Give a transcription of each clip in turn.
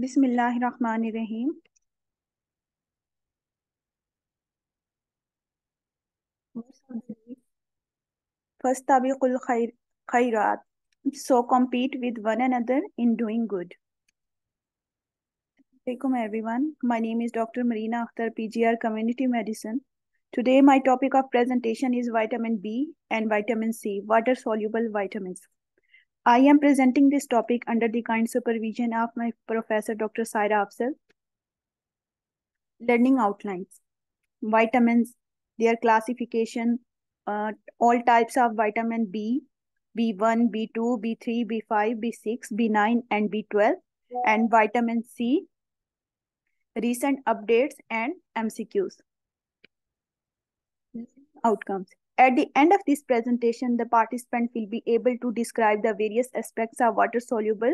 बिस्मिल्लाहिर्रहमानिर्रहीम। फस्ताबिकुल खैरात. So compete with one another in doing good. Welcome everyone. My name is Dr. Marina Akhtar, PGR Community Medicine. Today my topic of presentation is vitamin B and vitamin C, water soluble vitamins. I am presenting this topic under the kind supervision of my professor Dr. Saira Afzal. Learning outlines. Vitamins, their classification, all types of vitamin B, B1, B2, B3, B5, B6, B9, and B12, and vitamin C, recent updates, and MCQs. Outcomes. At the end of this presentation, the participant will be able to describe the various aspects of water-soluble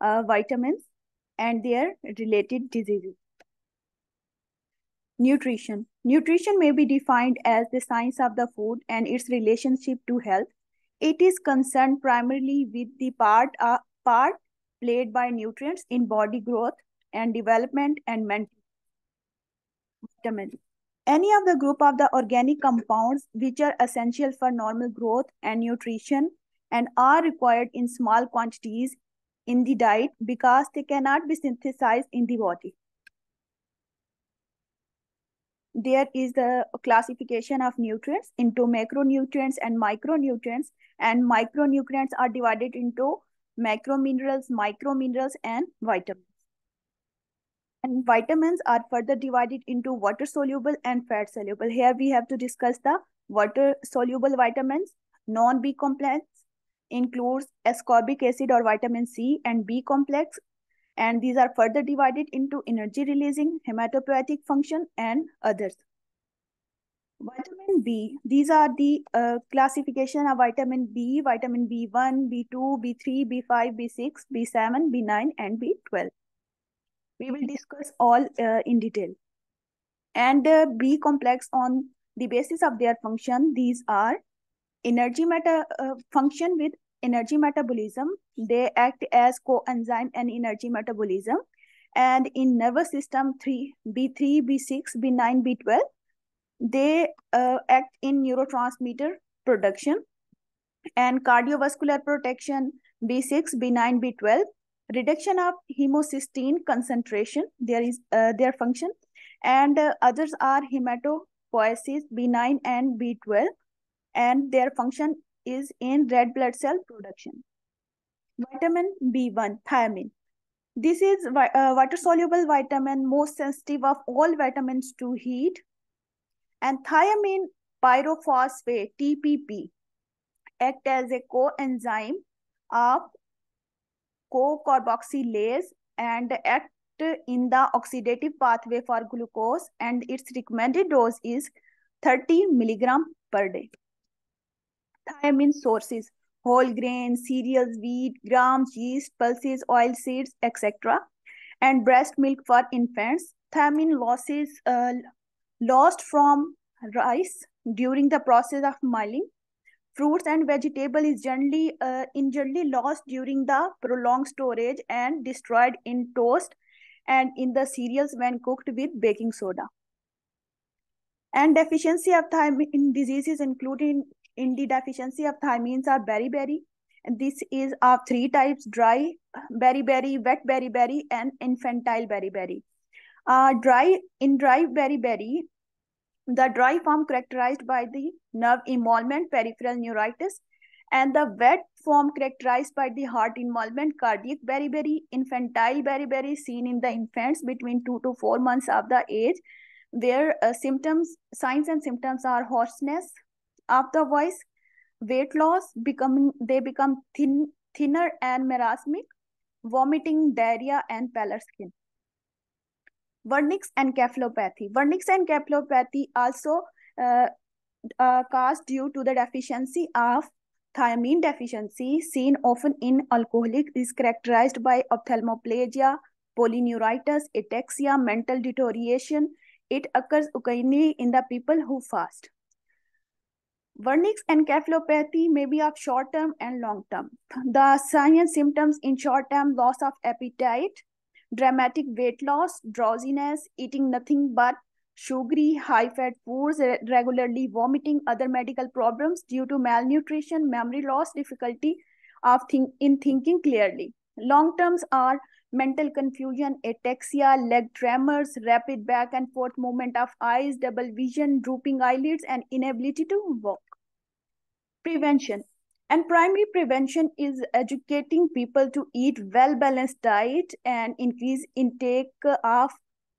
vitamins and their related diseases. Nutrition. Nutrition may be defined as the science of the food and its relationship to health. It is concerned primarily with the part played by nutrients in body growth and development and mental vitamins. Any of the group of the organic compounds which are essential for normal growth and nutrition and are required in small quantities in the diet because they cannot be synthesized in the body. There is the classification of nutrients into macronutrients and micronutrients, and micronutrients are divided into macrominerals, microminerals, and vitamins. And vitamins are further divided into water soluble and fat soluble. Here we have to discuss the water soluble vitamins. Non-B complex includes ascorbic acid or vitamin C, and B complex, and these are further divided into energy releasing, hematopoietic function, and others. Vitamin B, these are the classification of vitamin B, vitamin B1, B2, B3, B5, B6, B7, B9, and B12. We will discuss all in detail. And B complex, on the basis of their function, these are function with energy metabolism. They act as coenzyme and energy metabolism. And in nervous system, B3, B6, B9, B12, they act in neurotransmitter production and cardiovascular protection, B6, B9, B12, reduction of homocysteine concentration, there is their function, and others are hematopoiesis, B9 and B12, and their function is in red blood cell production. Vitamin B1, thiamine. This is water-soluble vitamin, most sensitive of all vitamins to heat. And thiamine pyrophosphate, TPP, act as a coenzyme of co-carboxylase and act in the oxidative pathway for glucose, and its recommended dose is 30 milligram per day. Thiamine sources: whole grains, cereals, wheat, grams, yeast, pulses, oil seeds, etc. And breast milk for infants. Thiamine lost from rice during the process of milling. Fruits and vegetable is generally lost during the prolonged storage and destroyed in toast and in the cereals when cooked with baking soda. And deficiency of thiamine diseases including in the deficiency of thiamines are beriberi. And this is of three types: dry beriberi, wet beriberi, and infantile beriberi. Dry beriberi, the dry form characterized by the nerve involvement, peripheral neuritis, and the wet form characterized by the heart involvement, cardiac beriberi. Infantile beriberi seen in the infants between 2 to 4 months of the age, where signs and symptoms are hoarseness of the voice, weight loss, they become thinner and marasmic, vomiting, diarrhea, and paler skin. Vernix encephalopathy. Vernix encephalopathy also caused due to the deficiency of thiamine deficiency, seen often in alcoholic, is characterized by ophthalmoplegia, polyneuritis, ataxia, mental deterioration. It occurs occasionally in the people who fast. Vernix encephalopathy may be of short term and long term. The signs and symptoms in short term: loss of appetite, dramatic weight loss, drowsiness, eating nothing but sugary, high-fat foods, regularly vomiting, other medical problems due to malnutrition, memory loss, difficulty in thinking clearly. Long terms are mental confusion, ataxia, leg tremors, rapid back and forth movement of eyes, double vision, drooping eyelids, and inability to walk. Prevention. And primary prevention is educating people to eat well-balanced diet and increase intake of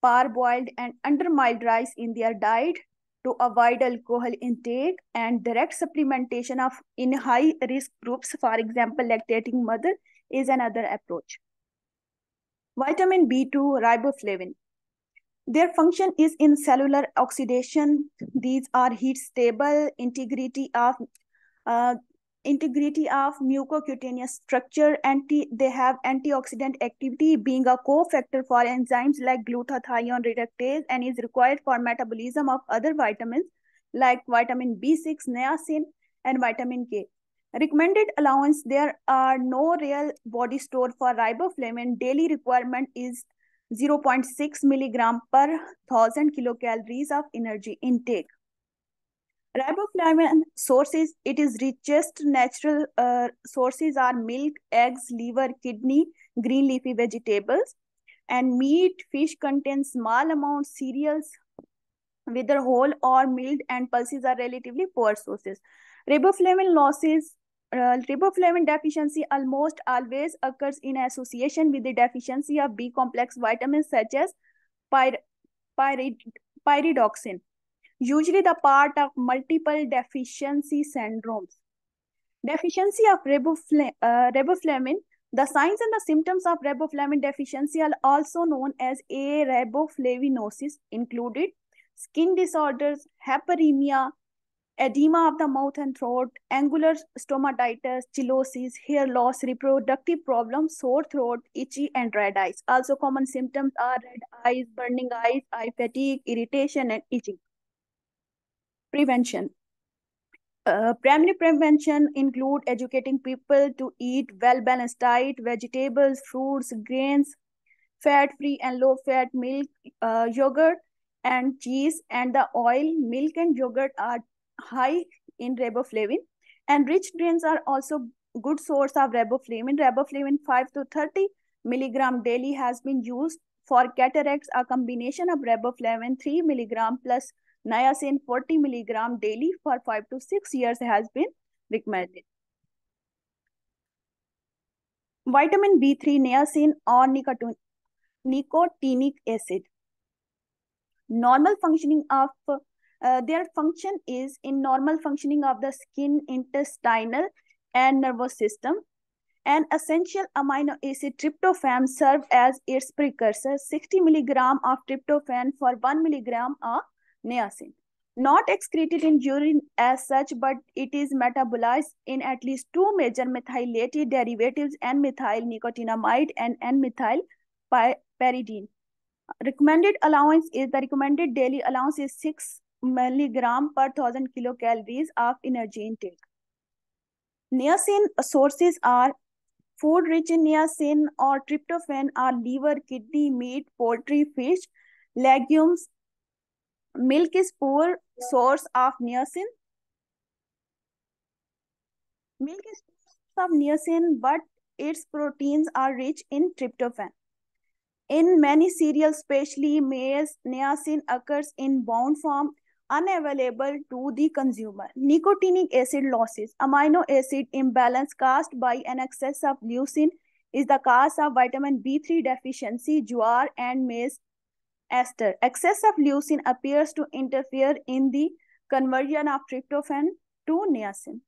parboiled and undermild rice in their diet, to avoid alcohol intake and direct supplementation of in high risk groups, for example, lactating mother, is another approach. Vitamin B2, riboflavin. Their function is in cellular oxidation. These are heat stable, uh, integrity of mucocutaneous structure, they have antioxidant activity, being a cofactor for enzymes like glutathione reductase, and is required for metabolism of other vitamins like vitamin B6, niacin, and vitamin K. Recommended allowance: there are no real body store for riboflavin. Daily requirement is 0.6 milligram per 1000 kilocalories of energy intake. Riboflavin sources, it is richest natural sources are milk, eggs, liver, kidney, green leafy vegetables, and meat. Fish contains small amounts, cereals, whether whole or milled, and pulses are relatively poor sources. Riboflavin deficiency almost always occurs in association with the deficiency of B complex vitamins such as pyridoxine, usually the part of multiple deficiency syndromes. Deficiency of riboflavin. The signs and the symptoms of riboflavin deficiency are also known as ariboflavinosis, included skin disorders, hyperemia, edema of the mouth and throat, angular stomatitis, chillosis, hair loss, reproductive problems, sore throat, itchy, and red eyes. Also common symptoms are red eyes, burning eyes, eye fatigue, irritation, and itching. Prevention. Primary prevention include educating people to eat well-balanced diet, vegetables, fruits, grains, fat-free and low-fat milk, yogurt, and cheese, and the oil. Milk and yogurt are high in riboflavin, and rich grains are also good source of riboflavin. Riboflavin 5 to 30 milligram daily has been used for cataracts. A combination of riboflavin 3 milligram plus niacin 40 milligram daily for 5 to 6 years has been recommended. Vitamin B3, niacin, or nicotinic acid. Normal functioning of their function is in normal functioning of the skin, intestinal, and nervous system. An essential amino acid tryptophan serves as its precursor. 60 milligram of tryptophan for 1 milligram of niacin. Not excreted in urine as such, but it is metabolized in at least two major methylated derivatives, N-methyl nicotinamide and N-methyl pyridine. Recommended daily allowance is 6 milligram per 1000 kilocalories of energy intake. Niacin sources are food rich in niacin or tryptophan are liver, kidney, meat, poultry, fish, legumes. Milk is poor source of niacin. Milk is source of niacin, but its proteins are rich in tryptophan. In many cereals, especially maize, niacin occurs in bound form, unavailable to the consumer. Nicotinic acid losses. Amino acid imbalance caused by an excess of leucine is the cause of vitamin B3 deficiency, jowar and maize ester. Excess of leucine appears to interfere in the conversion of tryptophan to niacin.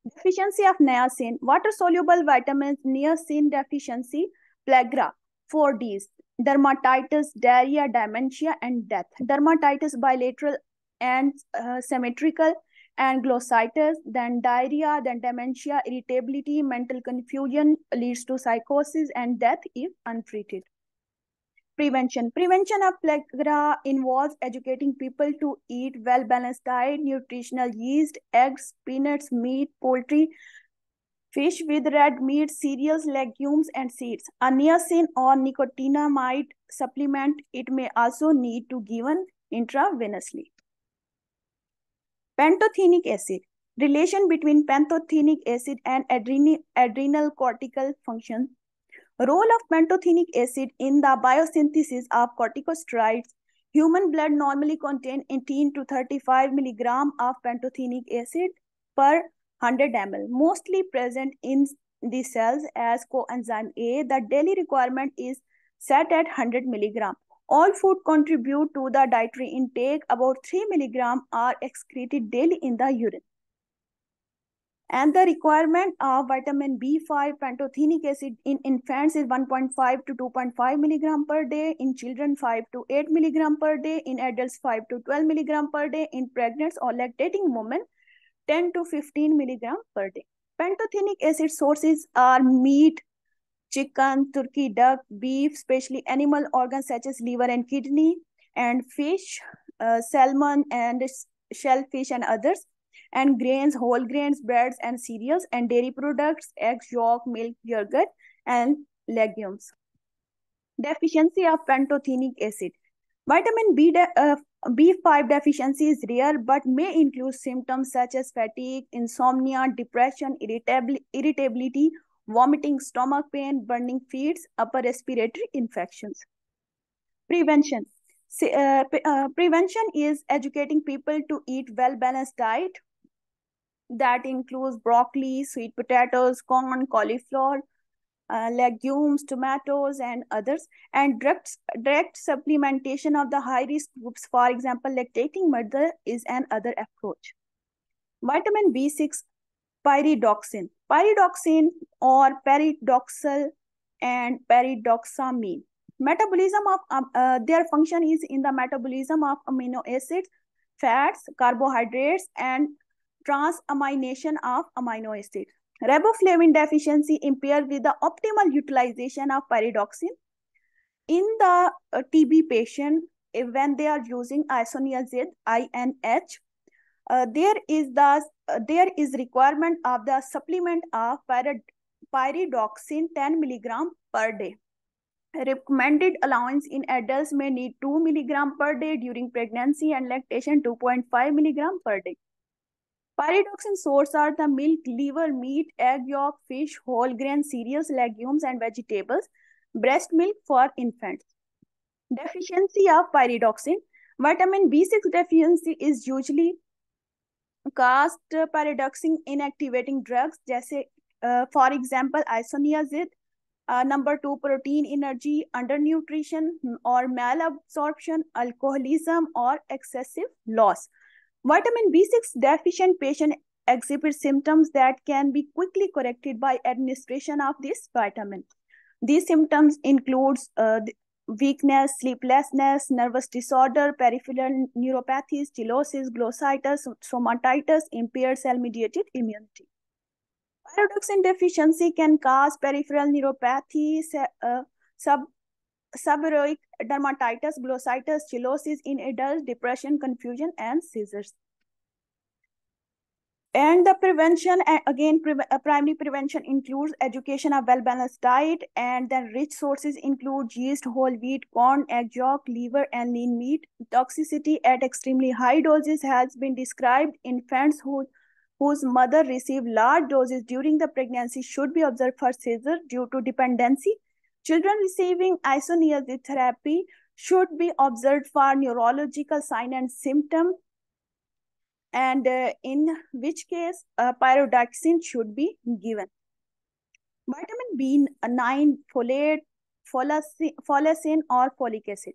Deficiency of niacin. Water-soluble vitamins, niacin deficiency, plagra, 4Ds, dermatitis, diarrhea, dementia, and death. Dermatitis bilateral and symmetrical, and glossitis, then diarrhea, then dementia, irritability, mental confusion, leads to psychosis and death if untreated. Prevention. Prevention of plagra involves educating people to eat well-balanced diet, nutritional yeast, eggs, peanuts, meat, poultry, Fish with red meat, cereals, legumes, and seeds. A niacin or nicotinamide supplement, it may also need to given intravenously. Pantothenic acid. Relation between pantothenic acid and adrenal cortical function. Role of pantothenic acid in the biosynthesis of corticosteroids. Human blood normally contains 18 to 35 milligram of pantothenic acid per 100 ml, mostly present in the cells as coenzyme A. The daily requirement is set at 100 milligram. All food contribute to the dietary intake. About 3 milligram are excreted daily in the urine. And the requirement of vitamin B5 pantothenic acid in infants is 1.5 to 2.5 milligram per day, in children 5 to 8 milligram per day, in adults 5 to 12 milligram per day, in pregnant or lactating women 10 to 15 milligram per day. Pantothenic acid sources are meat, chicken, turkey, duck, beef, especially animal organs such as liver and kidney, and fish, salmon and shellfish and others, and grains, whole grains, breads and cereals, and dairy products, eggs, yolk, milk, yogurt, and legumes. Deficiency of pantothenic acid. Vitamin B5 deficiency is rare but may include symptoms such as fatigue, insomnia, depression, irritability, vomiting, stomach pain, burning feet, upper respiratory infections. Prevention. Prevention is educating people to eat well-balanced diet that includes broccoli, sweet potatoes, corn, cauliflower, legumes, tomatoes, and others, and direct supplementation of the high-risk groups. For example, lactating mother is another approach. Vitamin B6, pyridoxine. Pyridoxine or pyridoxal and pyridoxamine. Metabolism of their function is in the metabolism of amino acids, fats, carbohydrates, and transamination of amino acids. Riboflavin deficiency impaired with the optimal utilization of pyridoxine. In the TB patient, when they are using isoniazid, INH, there is requirement of the supplement of pyridoxine 10 milligram per day. Recommended allowance in adults may need 2 milligram per day during pregnancy and lactation 2.5 milligram per day. Pyridoxine sources are the milk, liver, meat, egg yolk, fish, whole grain, cereals, legumes, and vegetables. Breast milk for infants. Deficiency of pyridoxine. Vitamin B6 deficiency is usually caused pyridoxine inactivating drugs, जैसे for example isoniazid, number 2 protein energy, undernutrition or malabsorption, alcoholism or excessive loss. Vitamin B6 deficient patient exhibit symptoms that can be quickly corrected by administration of this vitamin. These symptoms include weakness, sleeplessness, nervous disorder, peripheral neuropathies, chillosis, glossitis, stomatitis, impaired cell-mediated immunity. Pyridoxine deficiency can cause peripheral neuropathy, seborrheic dermatitis, glossitis, chillosis in adults, depression, confusion, and seizures. And the prevention, again, primary prevention includes education of well-balanced diet, and then rich sources include yeast, whole wheat, corn, egg yolk, liver, and lean meat. Toxicity at extremely high doses has been described. Infants whose mother received large doses during the pregnancy should be observed for seizure due to dependency. Children receiving isoniazid therapy should be observed for neurological sign and symptom, and in which case pyridoxine should be given. Vitamin B9, folate, folacin, or folic acid.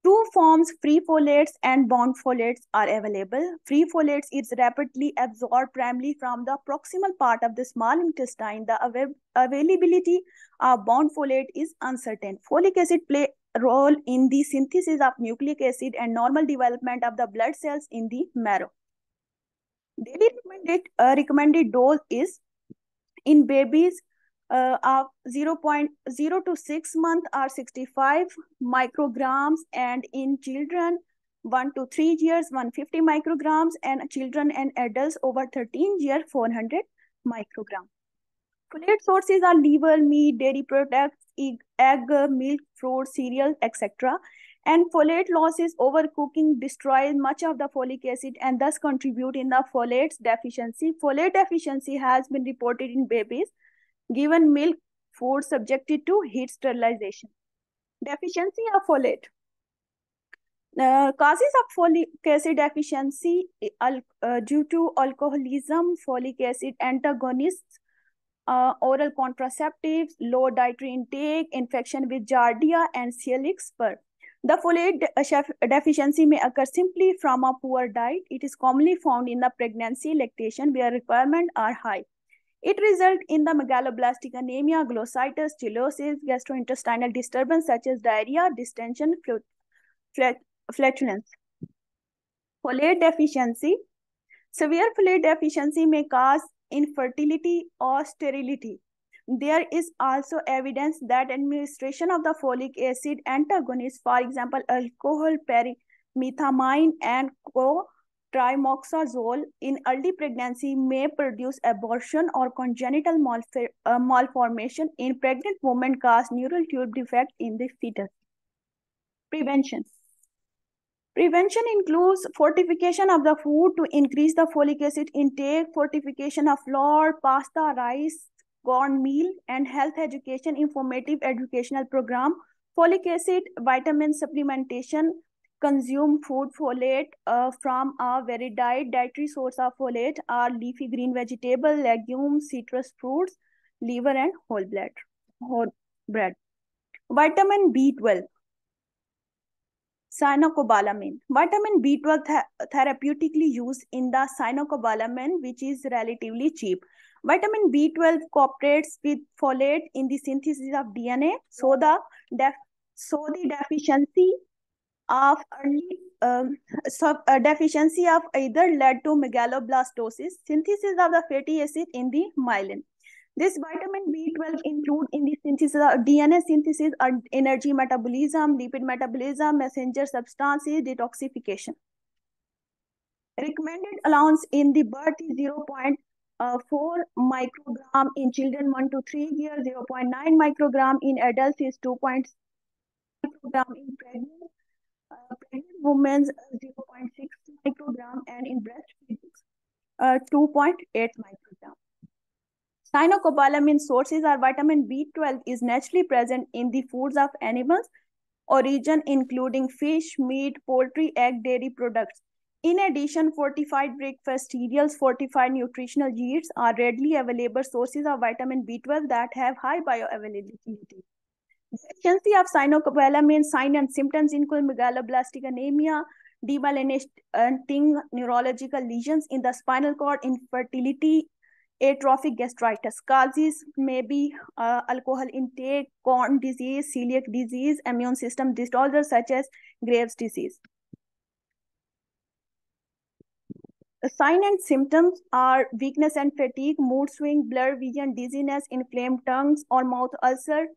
Two forms, free folates and bound folates, are available. Free folates is rapidly absorbed primarily from the proximal part of the small intestine. The availability of bound folate is uncertain. Folic acid play a role in the synthesis of nucleic acid and normal development of the blood cells in the marrow. Daily recommended dose is in babies of 0.0 to 6 months are 65 micrograms, and in children 1 to 3 years 150 micrograms, and children and adults over 13 years 400 micrograms. Folate sources are liver, meat, dairy products, egg, milk, fruit, cereal, etc. And folate loss is overcooking destroys much of the folic acid and thus contribute in the folate deficiency. Folate deficiency has been reported in babies given milk food subjected to heat sterilization. Deficiency of folate. Causes of folic acid deficiency due to alcoholism, folic acid antagonists, oral contraceptives, low dietary intake, infection with giardia, and celiac spur. The folate deficiency may occur simply from a poor diet. It is commonly found in the pregnancy, lactation, where requirements are high. It results in the megaloblastic anemia, glossitis, chiliosis, gastrointestinal disturbance such as diarrhea, distension, flatulence. Folate deficiency. Severe folate deficiency may cause infertility or sterility. There is also evidence that administration of the folic acid antagonists, for example, alcohol, pyrimethamine, and cotrimoxazole in early pregnancy may produce abortion or congenital malformation in pregnant women, cause neural tube defect in the fetus. Prevention. Prevention includes fortification of the food to increase the folic acid intake, fortification of flour, pasta, rice, cornmeal, and health education, informative educational program, folic acid, vitamin supplementation, consume food folate from a varied diet. Dietary source of folate are leafy green vegetable, legumes, citrus fruits, liver, and whole bread. Vitamin B12. Cyanocobalamin. Vitamin B12 therapeutically used in the cyanocobalamin, which is relatively cheap. Vitamin B12 cooperates with folate in the synthesis of DNA, so the deficiency of deficiency of either led to megaloblastosis, synthesis of the fatty acid in the myelin. This vitamin B12 include in the synthesis of DNA synthesis, energy metabolism, lipid metabolism, messenger substances, detoxification. Recommended allowance in the birth is 0.4 microgram in children 1 to 3 years, 0.9 microgram in adults is 2.6 microgram in pregnant women, 0.6 microgram, and in breastfeeding, 2.8 microgram. Cyanocobalamin sources are vitamin B12 is naturally present in the foods of animals origin, including fish, meat, poultry, egg, dairy products. In addition, fortified breakfast cereals, fortified nutritional yeasts are readily available sources of vitamin B12 that have high bioavailability. Deficiency of cyanocobalamin, sign and symptoms include megaloblastic anemia, demyelinating neurological lesions in the spinal cord, infertility, atrophic gastritis. Causes may be alcohol intake, corn disease, celiac disease, immune system disorders such as Graves' disease. The sign and symptoms are weakness and fatigue, mood swing, blurred vision, dizziness, inflamed tongues or mouth ulcer,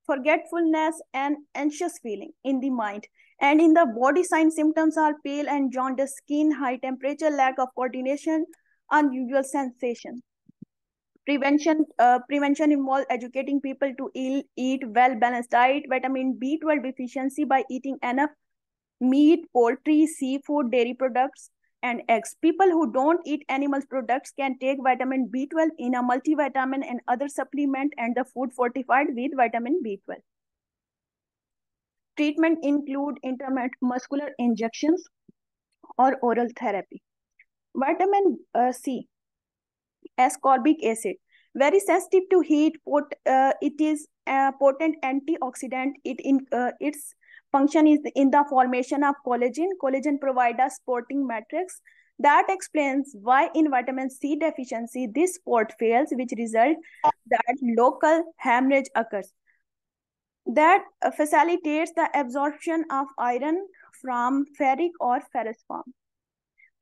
forgetfulness, and anxious feeling in the mind. And in the body, sign symptoms are pale and jaundiced skin, high temperature, lack of coordination, unusual sensation. Prevention involves educating people to eat well-balanced diet, vitamin B12 deficiency by eating enough meat, poultry, seafood, dairy products, and eggs. People who don't eat animal products can take vitamin B12 in a multivitamin and other supplement and the food fortified with vitamin B12. Treatment include intramuscular injections or oral therapy. Vitamin C, ascorbic acid, very sensitive to heat. It is a potent antioxidant. Its function is in the formation of collagen. Collagen provides a supporting matrix that explains why in vitamin C deficiency this support fails, which result that local hemorrhage occurs. That facilitates the absorption of iron from ferric or ferrous form.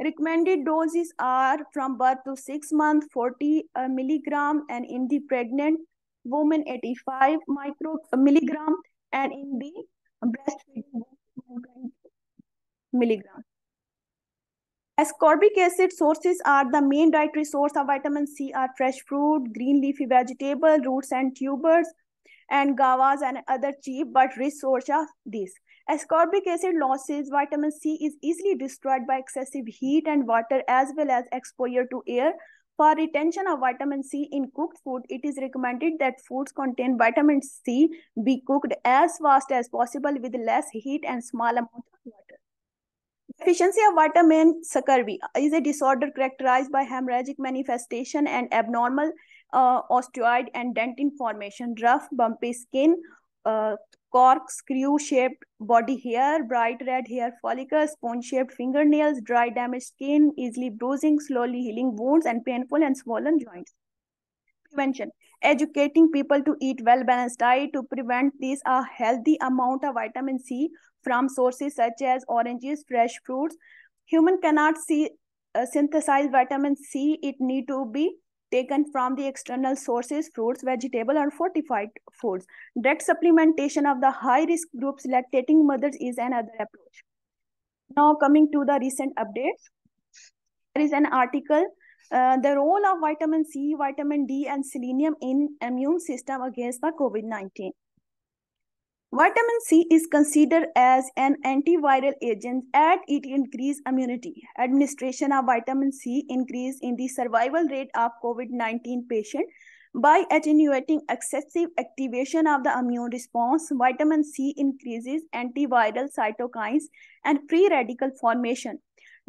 Recommended doses are from birth to 6 months, 40 milligram, and in the pregnant woman, 85 milligram, and in the breastfeeding woman, 20 milligram. Ascorbic acid sources are the main dietary source of vitamin C are fresh fruit, green leafy vegetable, roots and tubers, and gavas and other cheap but rich sources of this. Ascorbic acid losses vitamin C is easily destroyed by excessive heat and water as well as exposure to air. For retention of vitamin C in cooked food, it is recommended that foods contain vitamin C be cooked as fast as possible with less heat and small amount of water. Deficiency of vitamin scurvy is a disorder characterized by hemorrhagic manifestation and abnormal osteoid and dentin formation, rough, bumpy skin, corkscrew-shaped body hair, bright red hair follicles, sponge-shaped fingernails, dry, damaged skin, easily bruising, slowly healing wounds, and painful and swollen joints. Prevention. Educating people to eat well-balanced diet to prevent this a healthy amount of vitamin C from sources such as oranges, fresh fruits. Human cannot synthesize vitamin C. It need to be taken from the external sources, fruits, vegetable, or fortified foods. Direct supplementation of the high-risk groups, lactating mothers, is another approach. Now coming to the recent updates. There is an article, the role of vitamin C, vitamin D, and selenium in immune system against the COVID-19. Vitamin C is considered as an antiviral agent as it increases immunity. Administration of vitamin C increase in the survival rate of COVID-19 patient by attenuating excessive activation of the immune response. Vitamin C increases antiviral cytokines and free radical formation.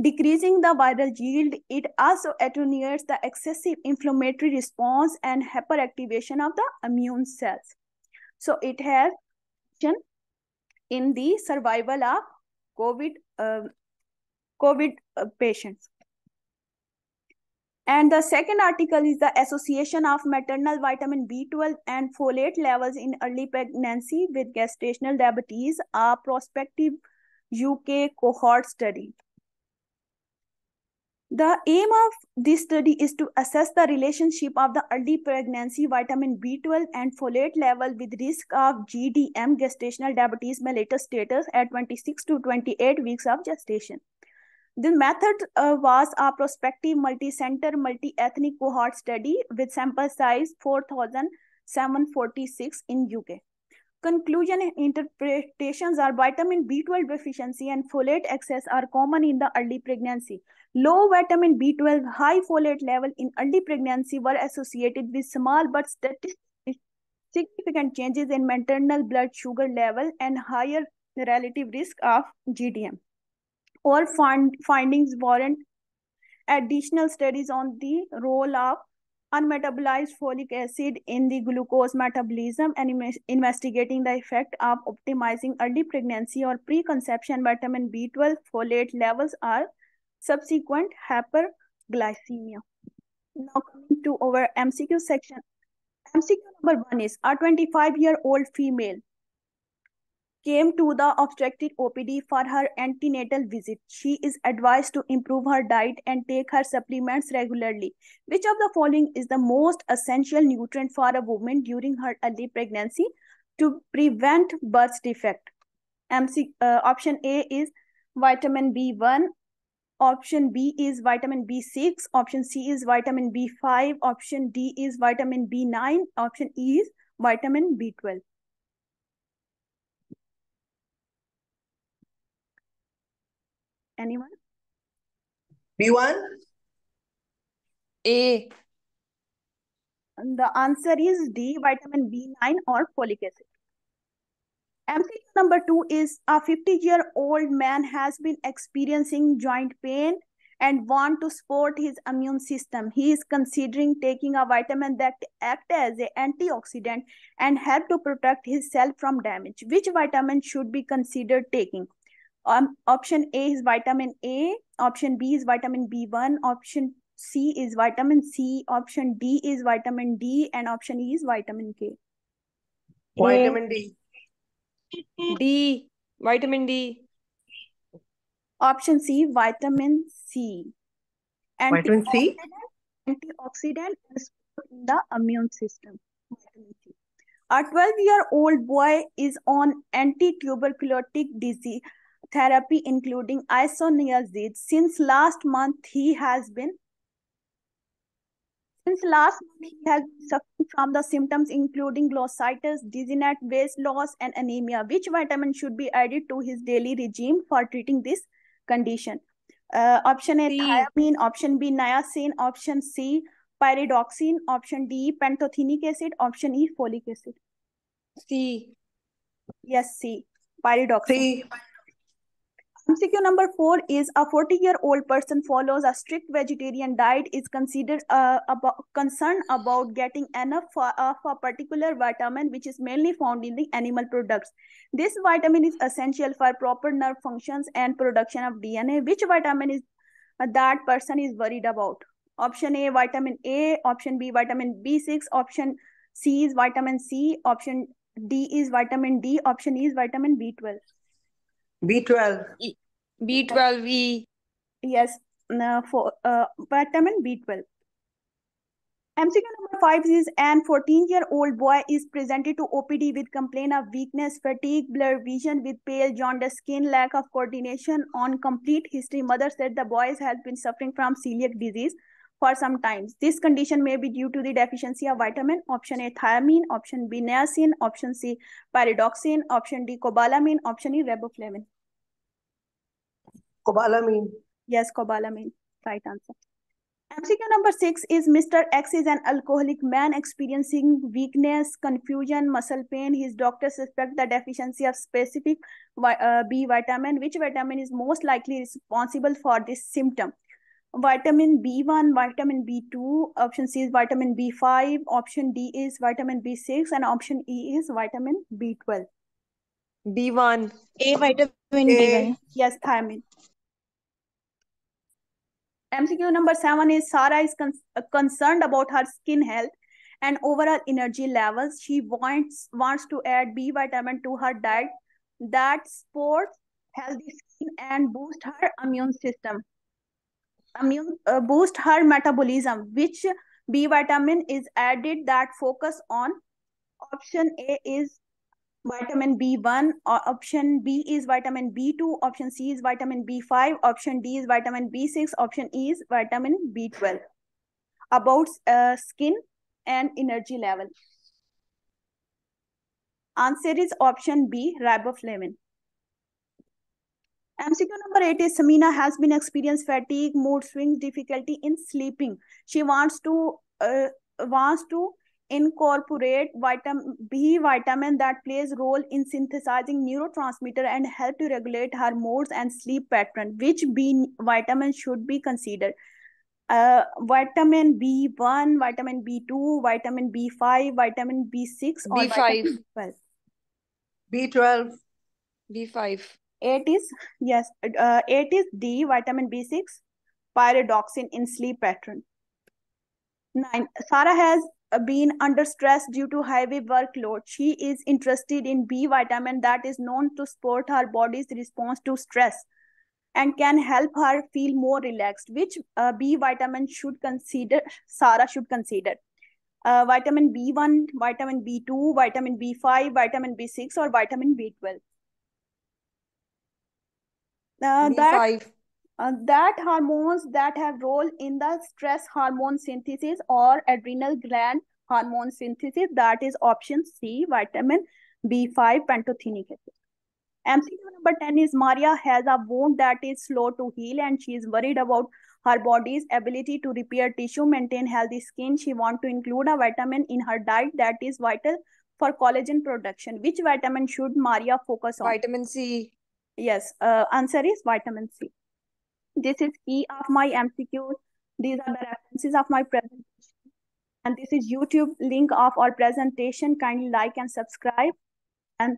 Decreasing the viral yield, it also attenuates the excessive inflammatory response and hyperactivation of the immune cells. So it has in the survival of COVID patients. And the second article is the association of maternal vitamin B12 and folate levels in early pregnancy with gestational diabetes, a prospective UK cohort study. The aim of this study is to assess the relationship of the early pregnancy vitamin B12 and folate level with risk of GDM, gestational diabetes mellitus status, at 26 to 28 weeks of gestation. The method was a prospective multi-center, multi-ethnic cohort study with sample size 4,746 in UK. Conclusion and interpretations are vitamin B12 deficiency and folate excess are common in the early pregnancy. Low vitamin B12, high folate level in early pregnancy were associated with small but statistically significant changes in maternal blood sugar level and higher relative risk of GDM. All findings warrant additional studies on the role of unmetabolized folic acid in the glucose metabolism and investigating the effect of optimizing early pregnancy or preconception vitamin B12 folate levels are subsequent hyperglycemia. Now coming to our MCQ section. MCQ number 1 is a 25-year-old female came to the obstetric OPD for her antenatal visit. She is advised to improve her diet and take her supplements regularly. Which of the following is the most essential nutrient for a woman during her early pregnancy to prevent birth defect? Option A is vitamin B1. Option B is vitamin B6. Option C is vitamin B5. Option D is vitamin B9. Option E is vitamin B12. Anyone? B1? A. And the answer is D, vitamin B9 or folic acid. MCQ number 2 is a 50-year-old man has been experiencing joint pain and want to support his immune system. He is considering taking a vitamin that acts as an antioxidant and help to protect his cell from damage. Which vitamin should be considered taking? Option A is vitamin A. Option B is vitamin B1. Option C is vitamin C. Option D is vitamin D. And option E is vitamin K. Vitamin D. D. Vitamin D. Option C, vitamin C. Vitamin C? Antioxidant and support in the immune system. Vitamin C. A 12-year-old boy is on anti-tuberculotic disease therapy including isoniazid. Since last month he has been suffering from the symptoms including glossitis, dizziness, weight loss, and anemia. Which vitamin should be added to his daily regime for treating this condition? Option A, C. thiamine. Option B, niacin. Option C, pyridoxine. Option D, pantothenic acid. Option E, folic acid. C. Yes, C, pyridoxine. C. MCQ number 4 is a 40-year-old person follows a strict vegetarian diet, is considered concerned about getting enough of a particular vitamin which is mainly found in the animal products. This vitamin is essential for proper nerve functions and production of DNA. Which vitamin is that person is worried about? Option A, vitamin A. Option B, vitamin B6. Option C is vitamin C. Option D is vitamin D. Option E is vitamin B12. B12. B12. E. Yes, for vitamin B12. MCQ number 5 is an 14-year-old boy is presented to OPD with complaint of weakness, fatigue, blurred vision with pale jaundice skin, lack of coordination. On complete history, mother said the boy has been suffering from celiac disease for some time. This condition may be due to the deficiency of vitamin. Option A, thiamine. Option B, niacin. Option C, pyridoxine. Option D, cobalamin. Option E, riboflavin. Cobalamin. Yes, cobalamin. Right answer. MCQ number 6 is Mr. X is an alcoholic man experiencing weakness, confusion, muscle pain. His doctor suspect the deficiency of specific B vitamin. Which vitamin is most likely responsible for this symptom? Vitamin B1, vitamin B2, option C is vitamin B5, option D is vitamin B6, and option E is vitamin B12. B1. A, vitamin A. B1. Yes, thiamine. MCQ number 7 is Saira is concerned about her skin health and overall energy levels. She wants to add B vitamin to her diet that supports healthy skin and boost her immune system. Boost her metabolism. Which B vitamin is added that focus on? Option A is vitamin B1, option B is vitamin B2, option C is vitamin B5, option D is vitamin B6, option E is vitamin B12. About skin and energy level. Answer is option B, riboflavin. MCQ number 8 is Samina has been experienced fatigue, mood swings, difficulty in sleeping. She wants to incorporate vitamin B vitamin that plays role in synthesizing neurotransmitter and help to regulate her moods and sleep pattern. Which B vitamin should be considered? Vitamin B1, vitamin B2, vitamin B5, vitamin B6, or B5. vitamin B12? B12. B5. 8 is, yes, 8 is D, vitamin B6, pyridoxine in sleep pattern. 9. Saira has been under stress due to heavy workload. She is interested in B vitamin that is known to support her body's response to stress and can help her feel more relaxed. Which B vitamin Saira should consider? Vitamin B1, vitamin B2, vitamin B5, vitamin B6, or vitamin B12? B5. That hormones that have role in the stress hormone synthesis or adrenal gland hormone synthesis, that is option C, vitamin B5, pantothenic acid. MCQ number 10 is Maria has a wound that is slow to heal and she is worried about her body's ability to repair tissue, maintain healthy skin. She wants to include a vitamin in her diet that is vital for collagen production. Which vitamin should Maria focus on? Vitamin C. Yes, answer is vitamin C. This is key of my MCQs. These are the references of my presentation. And this is YouTube link of our presentation. Kindly like and subscribe. And